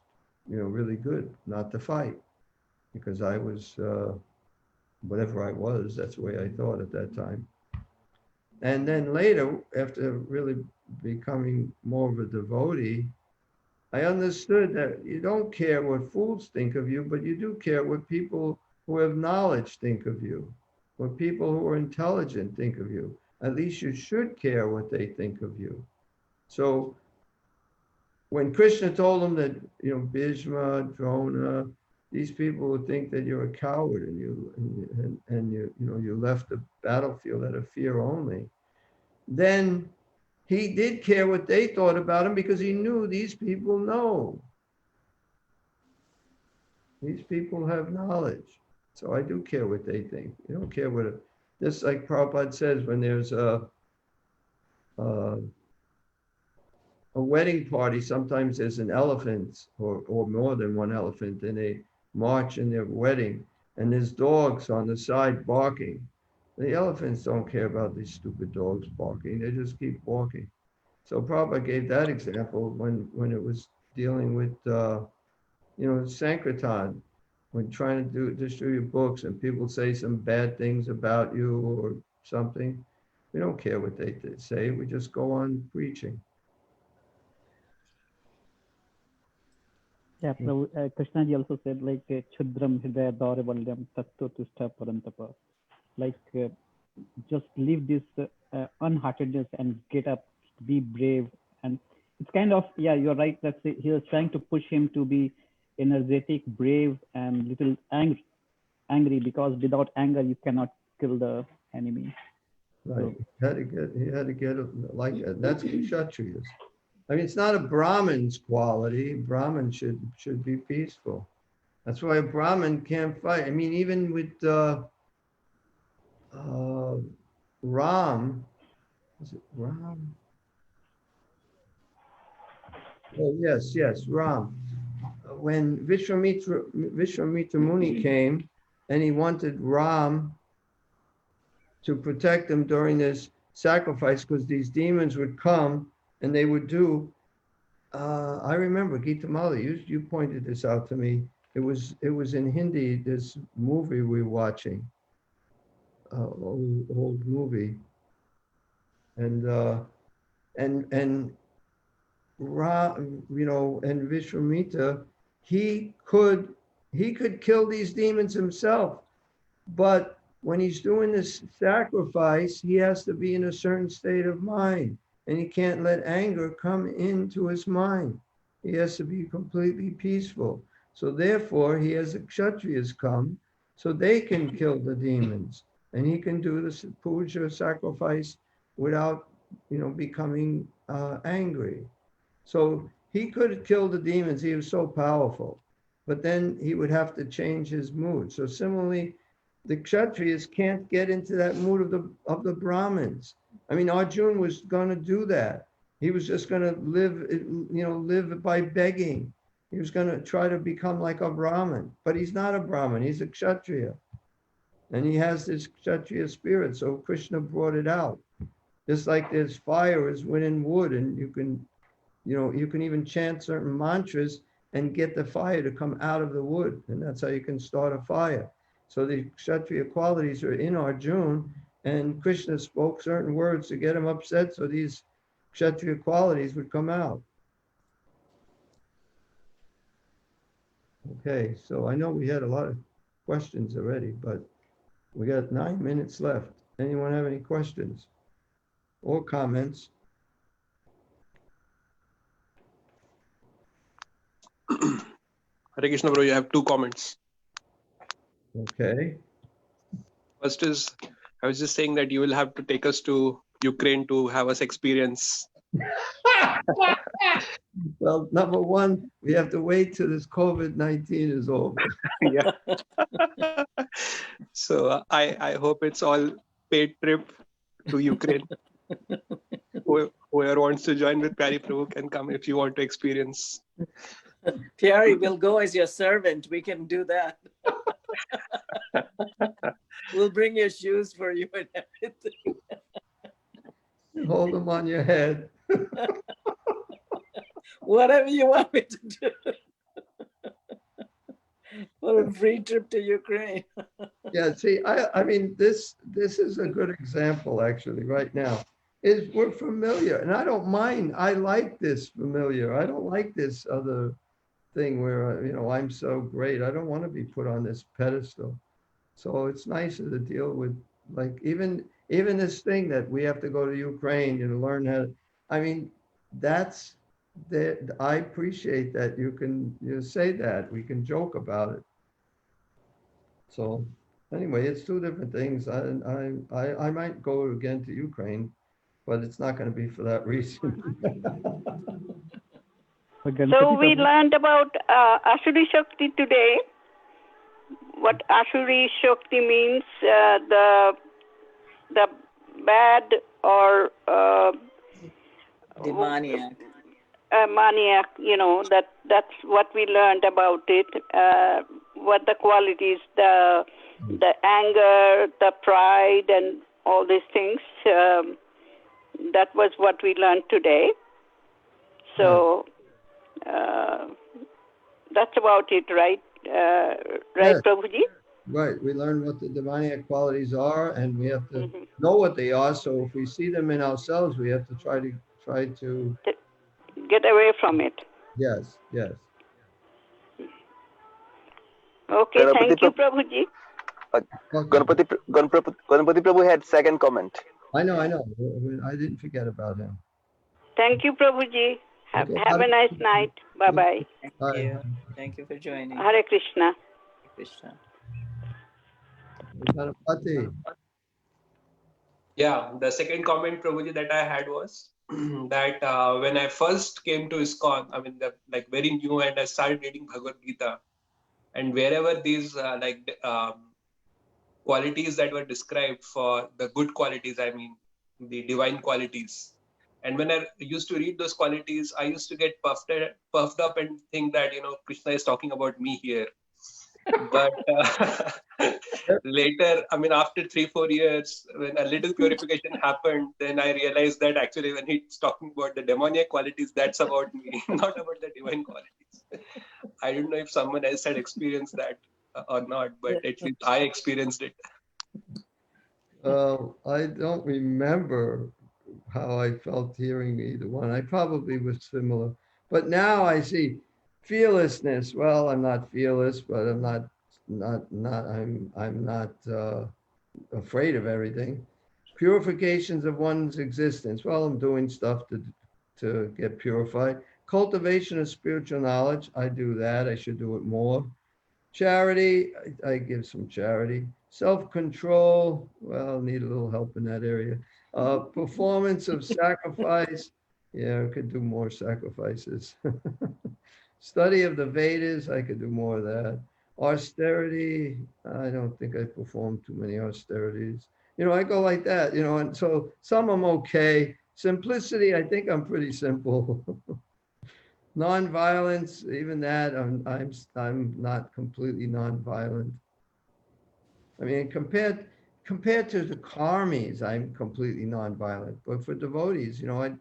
really good not to fight. Because I was, whatever I was, that's the way I thought at that time. And then later, after really becoming more of a devotee, I understood that you don't care what fools think of you, but you do care what people who have knowledge think of you, what people who are intelligent think of you. At least you should care what they think of you. So when Krishna told them that, Bhishma, Drona, these people would think that you're a coward and you left the battlefield out of fear only, then he did care what they thought about him because he knew these people know. These people have knowledge. So I do care what they think. You don't care what, just like Prabhupada says, when there's a wedding party, sometimes there's an elephant or more than one elephant, and they march in their wedding, and there's dogs on the side barking. The elephants don't care about these stupid dogs barking. They just keep walking. So Prabhupada gave that example when it was dealing with, Sankirtan, when trying to distribute books and people say some bad things about you or something. We don't care what they say. We just go on preaching. Yeah, Prabhu, Krishnaji also said like Chudram Hridaya Dauravalyam Tattva Tushta Parantapa. Like just leave this unheartedness and get up, be brave. And it's kind of, yeah, you're right. That's it. He was trying to push him to be energetic, brave, and little angry, because without anger you cannot kill the enemy. Right. He had to get like that. That's Kshatriyas. I mean, it's not a Brahmin's quality. Brahmin should be peaceful. That's why a Brahmin can't fight. I mean, even with Ram, is it Ram? Oh, yes, Ram. When Vishwamitra Muni came and he wanted Ram to protect him during this sacrifice, because these demons would come and they would do, I remember, Gita Mala, you pointed this out to me. It was in Hindi, this movie we were watching, old movie. And Vishwamitra, he could kill these demons himself, but when he's doing this sacrifice, he has to be in a certain state of mind, and he can't let anger come into his mind. He has to be completely peaceful. So therefore, he has the Kshatriyas come so they can kill the demons, and he can do this puja sacrifice without, becoming angry. So he could kill the demons. He was so powerful, but then he would have to change his mood. So similarly, the Kshatriyas can't get into that mood of the Brahmins. I mean, Arjuna was going to do that. He was just going to live by begging. He was going to try to become like a Brahmin, but he's not a Brahmin. He's a Kshatriya, and he has this Kshatriya spirit. So Krishna brought it out. Just like there's fire is within wood, and you can even chant certain mantras and get the fire to come out of the wood, and that's how you can start a fire. So the Kshatriya qualities are in Arjuna, and Krishna spoke certain words to get him upset, so these Kshatriya qualities would come out. Okay, so I know we had a lot of questions already, but we got 9 minutes left. Anyone have any questions or comments? Hare Krishna, bro, you have 2 comments. Okay. First is, I was just saying that you will have to take us to Ukraine to have us experience. Well, number one, we have to wait till this COVID-19 is over. Yeah. So I hope it's all paid trip to Ukraine. Whoever wants to join with Pyari Prabhu can come if you want to experience. Pyari will go as your servant. We can do that. We'll bring your shoes for you and everything. Hold them on your head. Whatever you want me to do. For a free trip to Ukraine. Yeah, see, I mean, this this is a good example actually right now. Is we're familiar, and I don't mind. I like this familiar. I don't like this other thing where, you know, I'm so great. I don't want to be put on this pedestal. So it's nicer to deal with, like, even this thing that we have to go to Ukraine and learn how to, I mean, that's that. I appreciate that you can say that. We can joke about it. So anyway, it's two different things. I might go again to Ukraine, but it's not going to be for that reason. So we learned about Asuri Shakti today. What Asuri Shakti means, the bad or Demoniac. Maniac, you know, that's what we learned about it. What the qualities, the anger, the pride, and all these things. That was what we learned today. So that's about it, right? Right, Yes. Prabhuji? Right. We learn what the demoniac qualities are, and we have to know what they are. So if we see them in ourselves, we have to try to Get away from it. Yes. Okay, thank you, Prabhuji. Okay. Ganpati Prabhu had second comment. I know. I didn't forget about him. Thank you, Prabhuji. Have Okay. a nice night. Bye-bye. Thank you. Thank you for joining. Hare Krishna. Krishna. Ganapati. Yeah, the second comment, Prabhuji, that I had was that when I first came to ISKCON, I mean, like very new, and I started reading Bhagavad Gita, and wherever these qualities that were described for the good qualities, I mean, the divine qualities. And when I used to read those qualities, I used to get puffed up and think that, you know, Krishna is talking about me here. But later, I mean, after 3-4 years, when a little purification happened, then I realized that actually when he's talking about the demoniac qualities, that's about me, not about the divine qualities. I don't know if someone else had experienced that or not, but at least I experienced it. I don't remember how I felt hearing either one. I probably was similar, but now I see fearlessness. Well, I'm not fearless, but I'm not afraid of everything. Purifications of one's existence. Well, I'm doing stuff to get purified. Cultivation of spiritual knowledge. I do that. I should do it more. Charity. I give some charity. Self-control. Well, need a little help in that area. Performance of sacrifice. Yeah, I could do more sacrifices. Study of the Vedas. I could do more of that. Austerity. I don't think I performed too many austerities. You know, I go like that, you know, and so some I'm okay. Simplicity. I think I'm pretty simple. Non-violence, even that, I'm not completely non-violent. I mean, compared to the karmis, I'm completely non-violent. But for devotees, you know,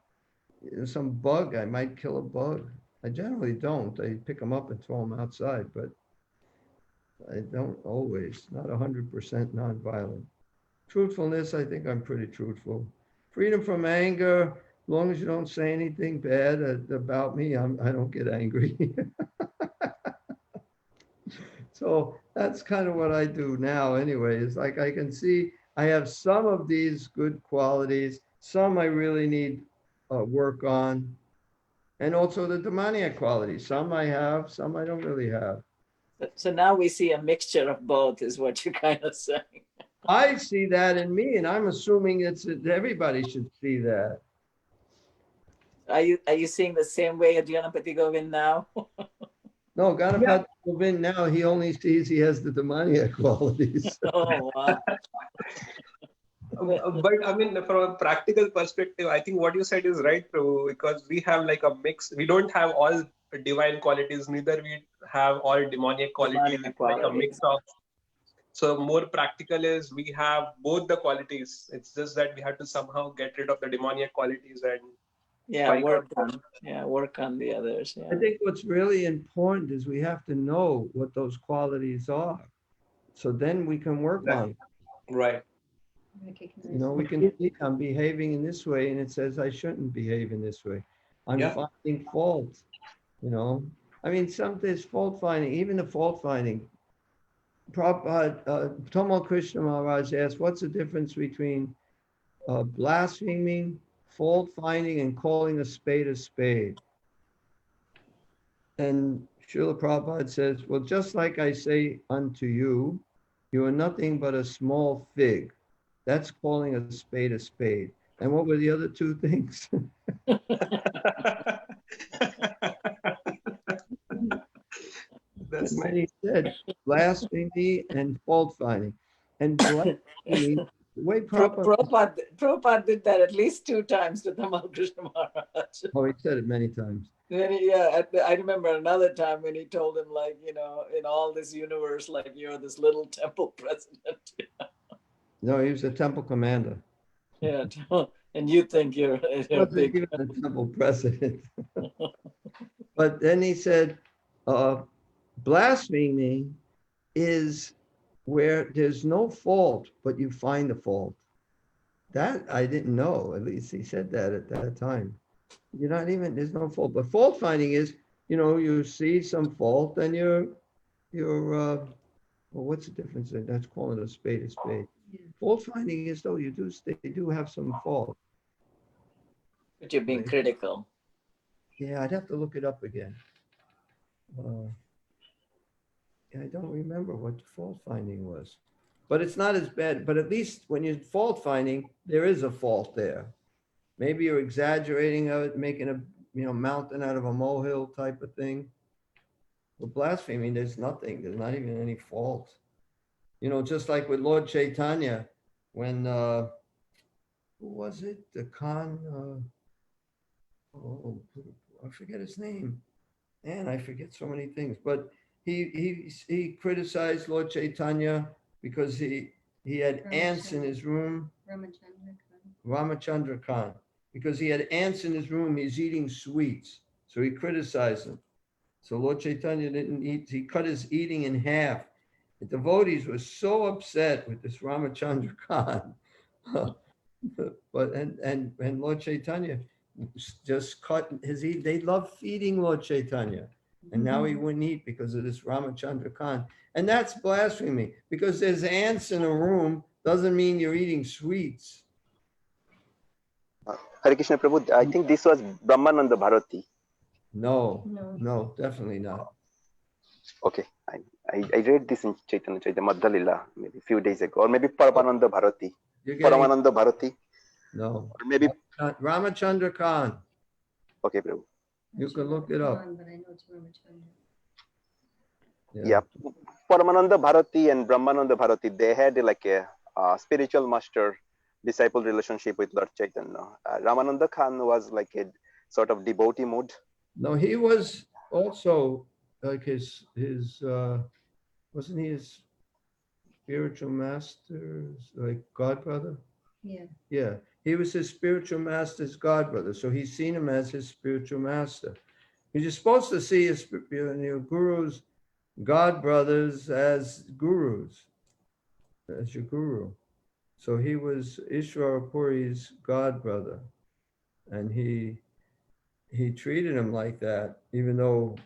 some bug, I might kill a bug. I generally don't. I pick them up and throw them outside, but I don't always. Not 100% non-violent. Truthfulness, I think I'm pretty truthful. Freedom from anger. As long as you don't say anything bad about me, I don't get angry. So that's kind of what I do now anyway. It's like I can see I have some of these good qualities, some I really need work on, and also the demoniac qualities. Some I have, some I don't really have. So now we see a mixture of both is what you're kind of saying. I see that in me, and I'm assuming everybody should see that. Are you seeing the same way at Ganapati Govind now? No, Ganapati Govind now, he only sees he has the demoniac qualities. Oh, wow. But I mean, from a practical perspective, I think what you said is right, Prabhu, because we have like a mix. We don't have all divine qualities, neither we have all demoniac qualities. It's like a mix of. So more practical is we have both the qualities. It's just that we have to somehow get rid of the demoniac qualities and work on the others. Yeah. I think what's really important is we have to know what those qualities are. So then we can work on it. Right. Recognize. You know, we can see I'm behaving in this way and it says I shouldn't behave in this way. I'm Yeah. finding fault, you know. I mean, there's fault finding, even the fault finding. Prabhupada, Tamal Krishna Maharaj asked, what's the difference between blaspheming, fault finding, and calling a spade a spade? And Srila Prabhupada says, well, just like I say unto you, you are nothing but a small fig. That's calling a spade a spade. And what were the other two things? That's And then nice. he said, blasphemy and fault finding. And blasphemy, the way Prabhupada, Prabhupada did that at least 2 times to Tamal Krishna Maharaj. oh, he said it many times. Then I remember another time when he told him, like, you know, in all this universe, like, you're this little temple president. No, he was a temple commander. Yeah, and you think you're He wasn't big. even a temple president. But then he said, blasphemy is where there's no fault, but you find a fault. That I didn't know. At least he said that at that time. You're not even, there's no fault. But fault finding is, you know, you see some fault and well, what's the difference? That's calling a spade a spade. Yeah. Fault finding is though they do have some fault. But you're being critical. Yeah, I'd have to look it up again. I don't remember what the fault finding was, but it's not as bad. But at least when you're fault finding, there is a fault there. Maybe you're exaggerating of it, making a mountain out of a molehill type of thing. With blaspheming, there's nothing. There's not even any fault. You know, just like with Lord Chaitanya, when who was it? The Khan. I forget his name. Man, I forget so many things. But he criticized Lord Chaitanya because he had ants in his room. Ramachandra Khan. Because he had ants in his room, he's eating sweets. So he criticized him. So Lord Chaitanya didn't eat, he cut his eating in half. The devotees were so upset with this Ramachandra Khan. and Lord Chaitanya just cut his eat. They loved feeding Lord Chaitanya. And now he wouldn't eat because of this Ramachandra Khan. And that's blasphemy. Because there's ants in a room doesn't mean you're eating sweets. Hare Krishna Prabhu, I think this was Brahmananda Bharati. No, definitely not. Okay, I read this in Chaitanya Madhya Lila maybe a few days ago, or maybe Paramananda Bharati. Paramananda Bharati. No. Or maybe Ramachandra Khan. Okay, Prabhu. You can look it up. But I know it's Ramachandra. Yeah. Paramananda Bharati and Brahmananda Bharati, they had like a spiritual master disciple relationship with Lord Chaitanya. Ramananda Khan was like a sort of devotee mood. No, he was also like his wasn't he his spiritual master, like godbrother? Yeah. Yeah, he was his spiritual master's godbrother. So he's seen him as his spiritual master. You're supposed to see your gurus, godbrothers as gurus, as your guru. So he was Ishvara Puri's godbrother, and he treated him like that, even though,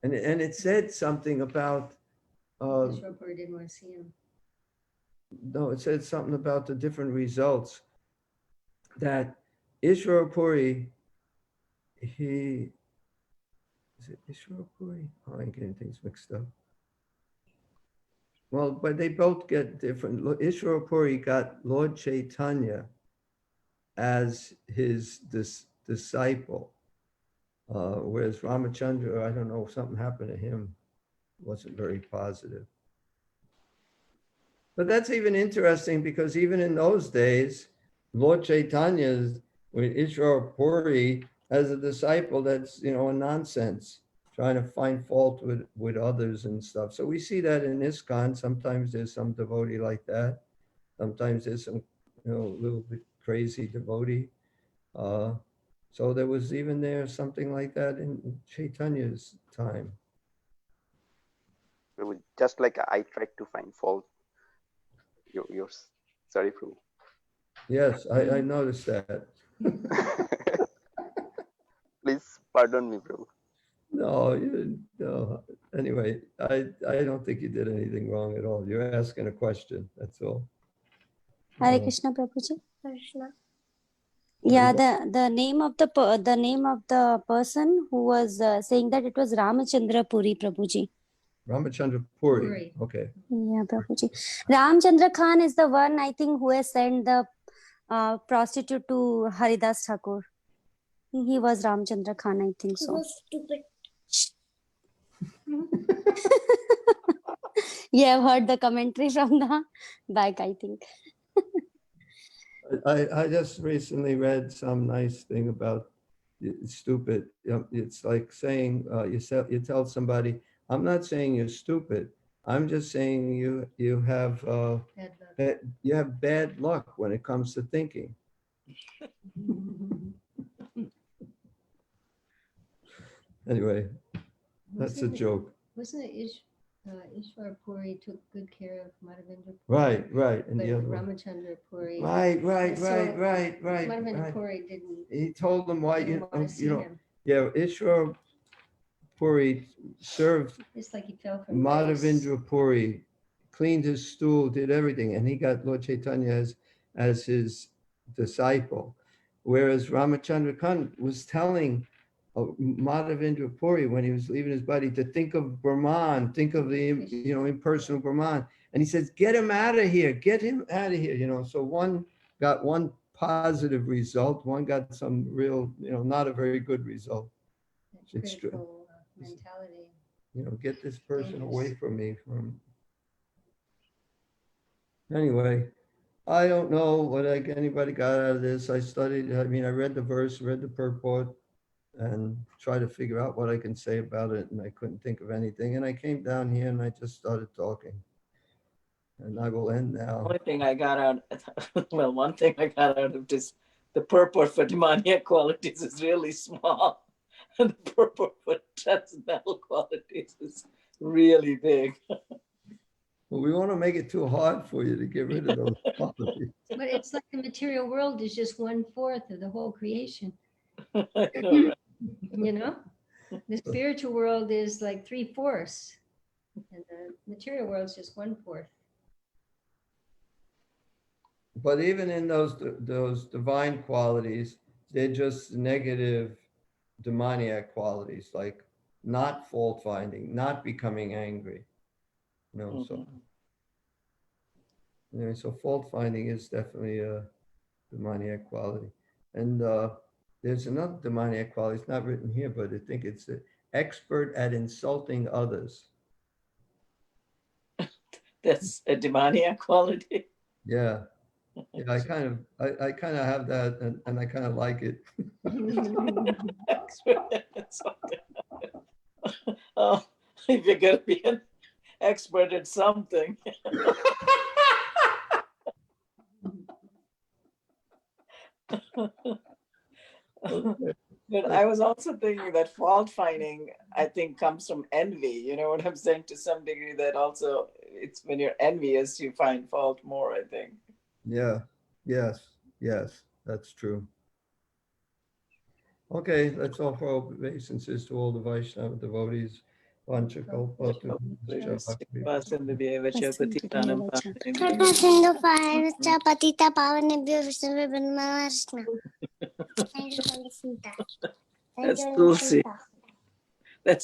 and it said something about. Ishvara Puri didn't want to see him. No, it said something about the different results. That Ishvara Puri, is it Ishvara Puri? Oh, I'm getting things mixed up. Well, but they both get different. Ishvara Puri got Lord Chaitanya as his disciple, whereas Ramachandra, I don't know, something happened to him, wasn't very positive. But that's even interesting because even in those days, Lord Chaitanya with Ishvara Puri as a disciple, that's, a nonsense, trying to find fault with others and stuff. So we see that in ISKCON. Sometimes there's some devotee like that. Sometimes there's some, little bit crazy devotee. So there was even there something like that in Chaitanya's time. Just like I tried to find fault, you're Sorry, Prabhu. Yes, I noticed that. Please pardon me, Prabhu. No. Anyway, I don't think you did anything wrong at all. You're asking a question. That's all. Hare Krishna, Prabhuji. Krishna. Yeah, the name of the person who was saying that, it was Ramachandra Puri, Prabhuji. Ramachandra Puri. Okay. Yeah, Prabhuji. Ramchandra Khan is the one, I think, who has sent the prostitute to Haridas Thakur. He was Ramchandra Khan, I think so. Stupid. Yeah, I've heard the commentary from the back, I think. I just recently read some nice thing about stupid. It's like saying you tell somebody, I'm not saying you're stupid. I'm just saying you have bad luck when it comes to thinking. Anyway, that's a joke. Wasn't it Ishwar Puri took good care of Madhavendra Puri? Right. And but the other Ramachandra Puri. Right. Madhavendra Puri didn't. He told them why him. Yeah, Ishwar Puri served. It's like he fell from Madhavendra Puri, cleaned his stool, did everything, and he got Lord Chaitanya as his disciple. Whereas Ramachandra Khan was telling Madhavendra Puri when he was leaving his body to think of Brahman, think of the impersonal Brahman, and he says, "Get him out of here, get him out of here." So one got one positive result, one got some real, not a very good result. It's true. Mentality. Get this person away from me. Anyway, I don't know what anybody got out of this. I read the verse, read the purport, and tried to figure out what I can say about it, and I couldn't think of anything. And I came down here and I just started talking. And I will end now. One thing I got out of this, the purport for demoniac qualities is really small. And the purport for transcendental qualities is really big. Well, we want to make it too hard for you to get rid of those qualities. But it's like the material world is just 1/4 of the whole creation. I know, right? The spiritual world is like 3/4, and the material world is just 1/4. But even in those divine qualities, they're just negative demoniac qualities, like not fault finding, not becoming angry. So fault finding is definitely a demoniac quality. And there's another demoniac quality. It's not written here, but I think it's an expert at insulting others. That's a demoniac quality. Yeah. I kind of have that, and I kind of like it. Oh, if you're gonna be an expert at something. But I was also thinking that fault finding, I think, comes from envy. You know what I'm saying? To some degree, that also, it's when you're envious, you find fault more, I think. Yeah. Yes, that's true. Okay, that's all for obeisances to all the Vaishnava devotees. That's Tulsi.